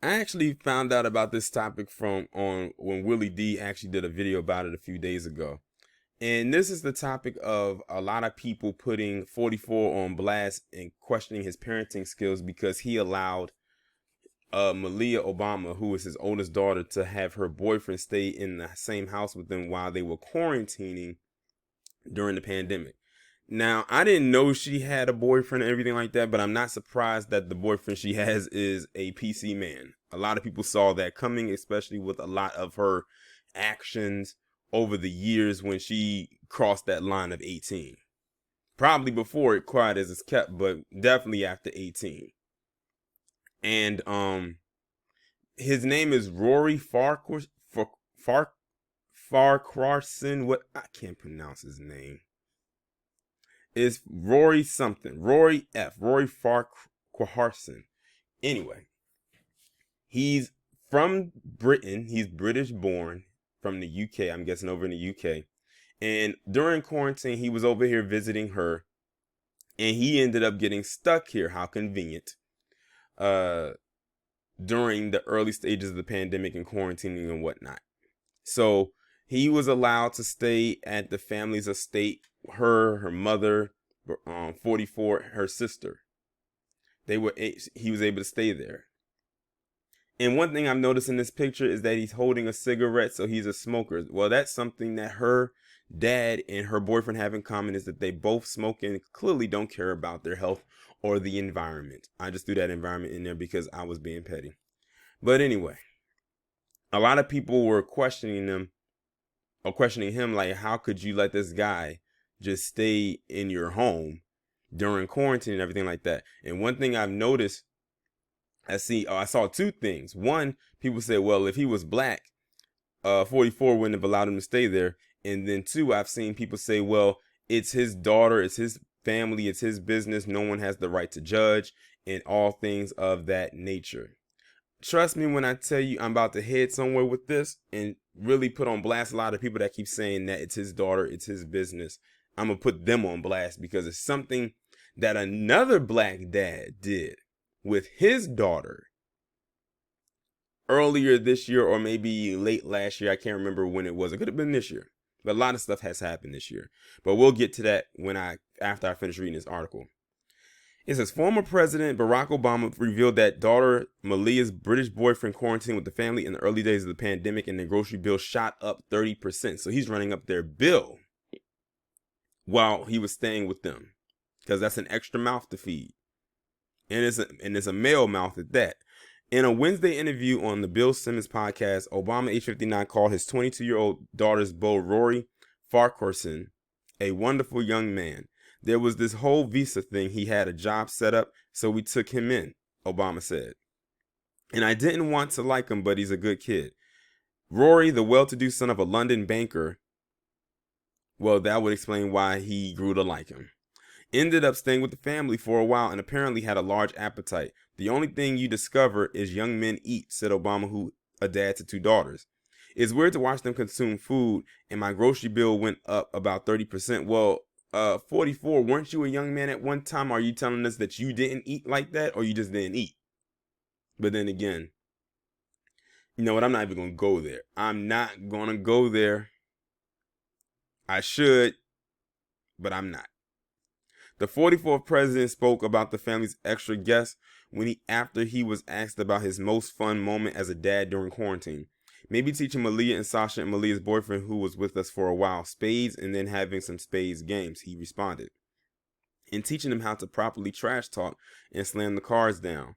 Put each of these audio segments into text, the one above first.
I actually found out about this topic from on when Willie D actually did a video about it a few days ago. And this is the topic of a lot of people putting 44 on blast and questioning his parenting skills because he allowed Malia Obama, who is his oldest daughter, to have her boyfriend stay in the same house with them while they were quarantining during the pandemic. Now, I didn't know she had a boyfriend and everything like that, but I'm not surprised that the boyfriend she has is a PC man. A lot of people saw that coming, especially with a lot of her actions over the years when she crossed that line of 18. Probably before it quiet as it's kept, but definitely after 18. And his name is Rory Farquharson. What, I can't pronounce his name. It's Rory something. Rory Farquharson. Anyway, he's from Britain. He's British born, from the UK. I'm guessing over in the UK. And during quarantine, he was over here visiting her, and he ended up getting stuck here. How convenient. During the early stages of the pandemic and quarantining and whatnot. So he was allowed to stay at the family's estate. Her mother, 44, her sister. He was able to stay there. And one thing I've noticed in this picture is that he's holding a cigarette, so he's a smoker. Well, that's something that her dad and her boyfriend have in common, is that they both smoke and clearly don't care about their health or the environment. I just threw that environment in there because I was being petty. But anyway, a lot of people were questioning him, like, how could you let this guy just stay in your home during quarantine and everything like that? And one thing I've noticed, I saw two things. One, people said, well, if he was black, 44 wouldn't have allowed him to stay there. And then two, I've seen people say, well, it's his daughter, it's his family, it's his business. No one has the right to judge, and all things of that nature. Trust me when I tell you I'm about to head somewhere with this and really put on blast a lot of people that keep saying that it's his daughter, it's his business. I'm going to put them on blast because it's something that another black dad did with his daughter earlier this year, or maybe late last year. I can't remember when it was. It could have been this year. But a lot of stuff has happened this year. But we'll get to that after I finish reading this article. It says former President Barack Obama revealed that daughter Malia's British boyfriend quarantined with the family in the early days of the pandemic, and their grocery bill shot up 30%. So he's running up their bill while he was staying with them, because that's an extra mouth to feed. And it's a male mouth at that. In a Wednesday interview on the Bill Simmons podcast, Obama, age 59, called his 22-year-old daughter's beau, Rory Farquharson, a wonderful young man. There was this whole visa thing. He had a job set up, so we took him in, Obama said. And I didn't want to like him, but he's a good kid. Rory, the well-to-do son of a London banker, well, that would explain why he grew to like him, ended up staying with the family for a while and apparently had a large appetite. The only thing you discover is young men eat, said Obama, who a dad to two daughters. It's weird to watch them consume food, and my grocery bill went up about 30%. Well, 44, weren't you a young man at one time? Are you telling us that you didn't eat like that, or you just didn't eat? But then again, you know what? I'm not even going to go there. I'm not going to go there. I should, but I'm not. The 44th president spoke about the family's extra guests after he was asked about his most fun moment as a dad during quarantine. Maybe teaching Malia and Sasha and Malia's boyfriend, who was with us for a while, spades, and then having some spades games, he responded. And teaching them how to properly trash talk and slam the cards down.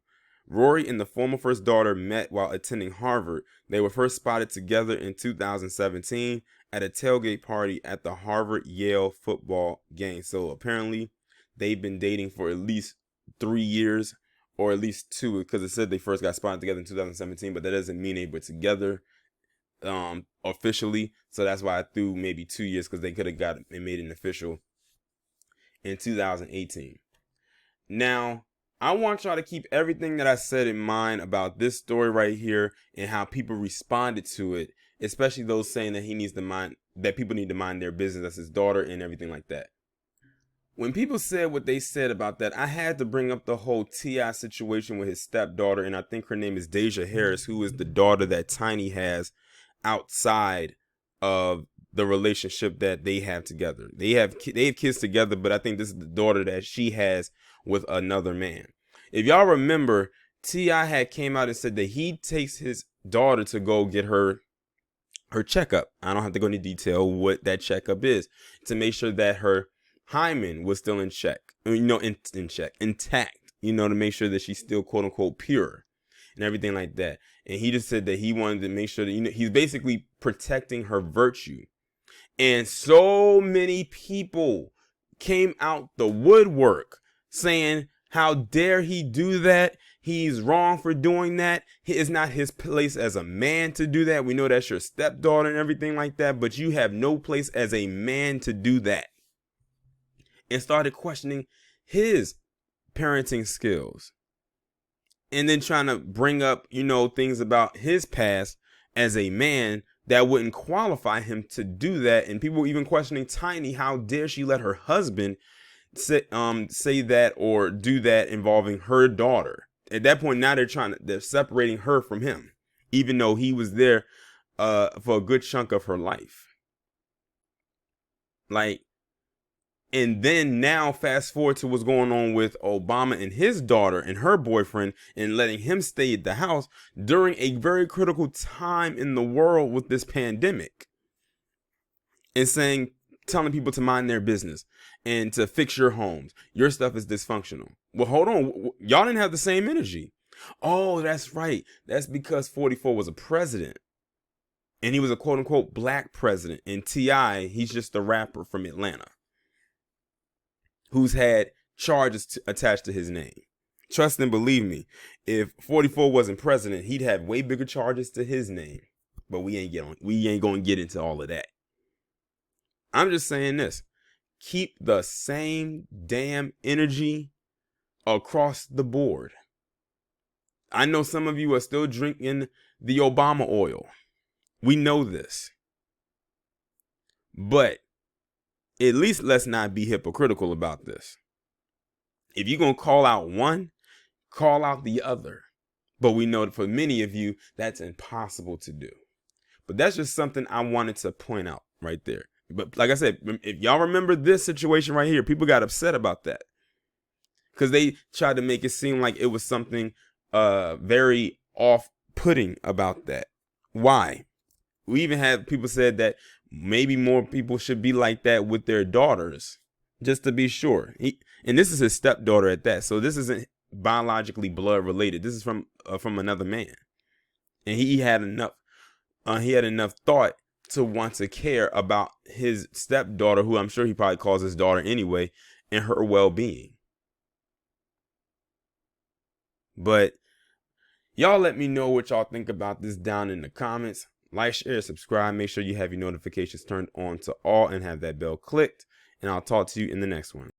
Rory and the former first daughter met while attending Harvard. They were first spotted together in 2017 at a tailgate party at the Harvard-Yale football game. So apparently they've been dating for at least 3 years, or at least 2, because it said they first got spotted together in 2017, but that doesn't mean they were together officially. So that's why I threw maybe 2 years, because they could have got and made it official in 2018. Now, I want y'all to keep everything that I said in mind about this story right here and how people responded to it, especially those saying that people need to mind their business, that's his daughter and everything like that. when people said what they said about that, I had to bring up the whole T.I. situation with his stepdaughter, and I think her name is Deja Harris, who is the daughter that Tiny has outside of the relationship that they have together. They have kids together, but I think this is the daughter that she has with another man. If y'all remember, T.I. had came out and said that he takes his daughter to go get her checkup. I don't have to go into detail what that checkup is, to make sure that her hymen was still in check, intact, to make sure that she's still quote unquote pure and everything like that. And he just said that he wanted to make sure that, he's basically protecting her virtue. And so many people came out the woodwork saying, how dare he do that? He's wrong for doing that. It's not his place as a man to do that. We know that's your stepdaughter and everything like that, but you have no place as a man to do that. And started questioning his parenting skills. And then trying to bring up, things about his past as a man that wouldn't qualify him to do that. And people even questioning Tiny, how dare she let her husband say that or do that involving her daughter. At that point, now they're separating her from him, even though he was there for a good chunk of her life. And then now fast forward to what's going on with Obama and his daughter and her boyfriend, and letting him stay at the house during a very critical time in the world with this pandemic, and telling people to mind their business and to fix your homes. Your stuff is dysfunctional. Well, hold on. Y'all didn't have the same energy. Oh, that's right. That's because 44 was a president. And he was a quote unquote black president. And T.I., he's just a rapper from Atlanta who's had charges attached to his name. Trust and believe me, if 44 wasn't president, he'd have way bigger charges to his name. But we ain't going to get into all of that. I'm just saying this. Keep the same damn energy across the board. I know some of you are still drinking the Obama oil. We know this. But at least let's not be hypocritical about this. If you're going to call out one, call out the other. But we know that for many of you, that's impossible to do. But that's just something I wanted to point out right there. But like I said, if y'all remember this situation right here, people got upset about that because they tried to make it seem like it was something very off-putting about that. Why? We even had people said that maybe more people should be like that with their daughters, just to be sure. And this is his stepdaughter at that, so this isn't biologically blood related. This is from another man, and he had enough thought to want to care about his stepdaughter, who I'm sure he probably calls his daughter anyway, and her well-being. But y'all let me know what y'all think about this down in the comments. Like, share, subscribe. Make sure you have your notifications turned on to all and have that bell clicked. And I'll talk to you in the next one.